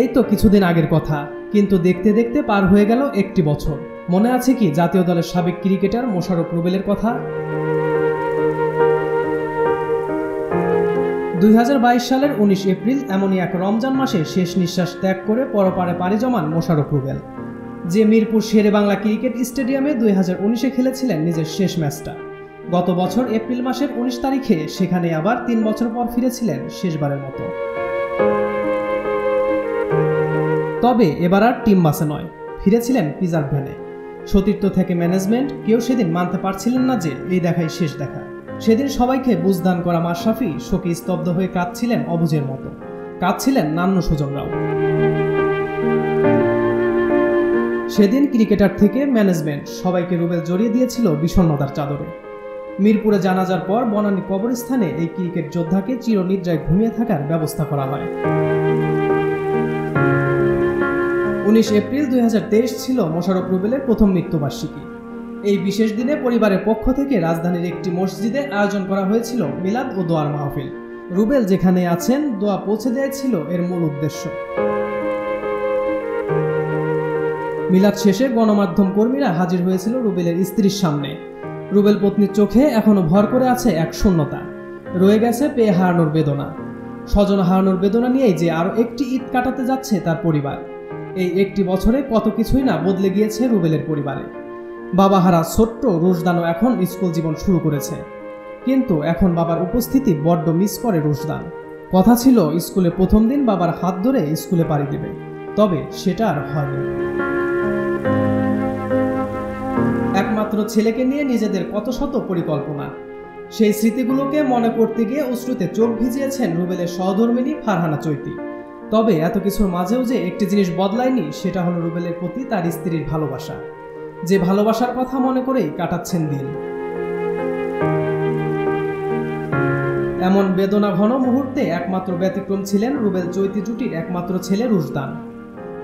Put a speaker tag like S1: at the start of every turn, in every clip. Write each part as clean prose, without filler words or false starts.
S1: এই তো কিছুদিন আগের কথা, কিন্তু দেখতে দেখতে পার হয়ে গেল একটি বছর। মনে আছে কি জাতীয় দলের সাবেক ক্রিকেটার মোশাররফ রুবেলের কথা? 2022 সালের 19 এপ্রিল এমনই এক রমজান মাসে শেষ নিঃশ্বাস ত্যাগ করে পরপারে পাড়ি জমান মোশাররফ রুবেল, যে মিরপুর শেরে বাংলা ক্রিকেট স্টেডিয়ামে 2019-এ খেলেছিলেন নিজের শেষ ম্যাচটা। গত বছর এপ্রিল মাসের 19 তারিখে সেখানে আবার 3 বছর পর ফিরেছিলেন শেষবারের মতো। তবে এবার আর টিম বাসে নয়, ফিরেছিলেন পিজার ভ্যানে। সতীর্থ থেকে ম্যানেজমেন্ট কেউ সেদিন মানতে পারছিলেন না যে এই দেখাই শেষ দেখা। সেদিন সবাইকে বুঝদান করা মাশরাফি শোকে স্তব্ধ হয়ে কাঁদছিলেন অবুঝের মতো, কাঁদছিলেন নান্য সুজনরাও। সেদিন ক্রিকেটার থেকে ম্যানেজমেন্ট সবাইকে রুবেল জড়িয়ে দিয়েছিল বিষণ্ণতার চাদরে। মিরপুরে জানাজার পর বনানী কবরস্থানে এই ক্রিকেট যোদ্ধাকে চিরনিদ্রায় ঘুমিয়ে থাকার ব্যবস্থা করা হয়। 19 এপ্রিল 2023 ছিল মোশাররফ রুবেলের প্রথম মৃত্যুবার্ষিকী। এই বিশেষ দিনে পরিবারের পক্ষ থেকে রাজধানীর একটি মসজিদে আয়োজন করা হয়েছিল মিলাদ ও দোয়ার মাহফিল। রুবেল যেখানে আছেন দোয়া পৌঁছে দেওয়া ছিল এর মূল উদ্দেশ্য। মিলাদ শেষে গণমাধ্যম কর্মীরা হাজির হয়েছিল রুবেলের স্ত্রীর সামনে। রুবেল পত্নীর চোখে এখনো ভর করে আছে এক শূন্যতা, রয়ে গেছে পেয়ে হারানোর বেদনা। স্বজন হারানোর বেদনা নিয়েই যে আরও একটি ঈদ কাটাতে যাচ্ছে তার পরিবার। এই একটি বছরে কত কিছুই না বদলে গিয়েছে রুবেলের পরিবারে। বাবা হারা ছোট্ট রুশদানও এখন স্কুল জীবন শুরু করেছে, কিন্তু এখন বাবার উপস্থিতি বড্ড মিস করে রুশদান। কথা ছিল স্কুলে প্রথম দিন বাবার হাত ধরে স্কুলে পাড়ি দেবে, তবে সেটা আর হয়নি। একমাত্র ছেলেকে নিয়ে নিজেদের কত শত পরিকল্পনা, সেই স্মৃতিগুলোকে মনে করতে গিয়ে অশ্রুতে চোখ ভিজিয়েছেন রুবেলের সহধর্মিণী ফারহানা চৈতি। তবে এত কিছুর মাঝেও যে একটি জিনিস বদলায়নি, সেটা হলো রুবেলের প্রতি তার স্ত্রীর ভালোবাসা, যে ভালোবাসার কথা মনে করেই কাটাচ্ছেন দিন। এমন বেদনা ঘন মুহূর্তে একমাত্র ব্যতিক্রম ছিলেন রুবেল চৈতি জুটির একমাত্র ছেলে রুশদান।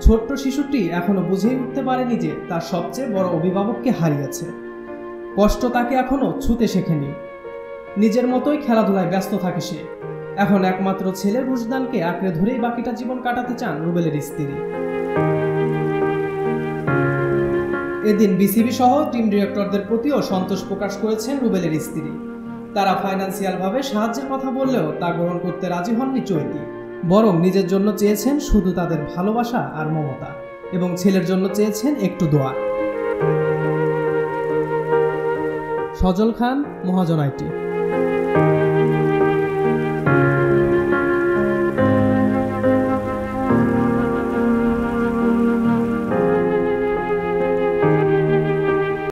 S1: ছোট্ট শিশুটি এখনো বুঝেই উঠতে পারেনি যে তার সবচেয়ে বড় অভিভাবককে হারিয়েছে। কষ্ট তাকে এখনো ছুঁতে শেখেনি। নিজের মতোই খেলাধুলায় ব্যস্ত থাকে সে। এখন একমাত্র ছেলে রুশদানকে আঁকড়ে ধরেই বাকিটা জীবন কাটাতে চান রুবেলের স্ত্রী। এদিন বিসিবি সহ টিম ডিরেক্টরদের প্রতিও সন্তোষ প্রকাশ করেছেন রুবেলের স্ত্রী। তারা ফাইন্যান্সিয়ালভাবে সাহায্যের কথা বললেও তা গ্রহণ করতে রাজি হননি চৈতি, বরং নিজের জন্য চেয়েছেন শুধু তাদের ভালোবাসা আর মমতা, এবং ছেলের জন্য চেয়েছেন একটু দোয়া। সজল খান, মহাজন আইটি।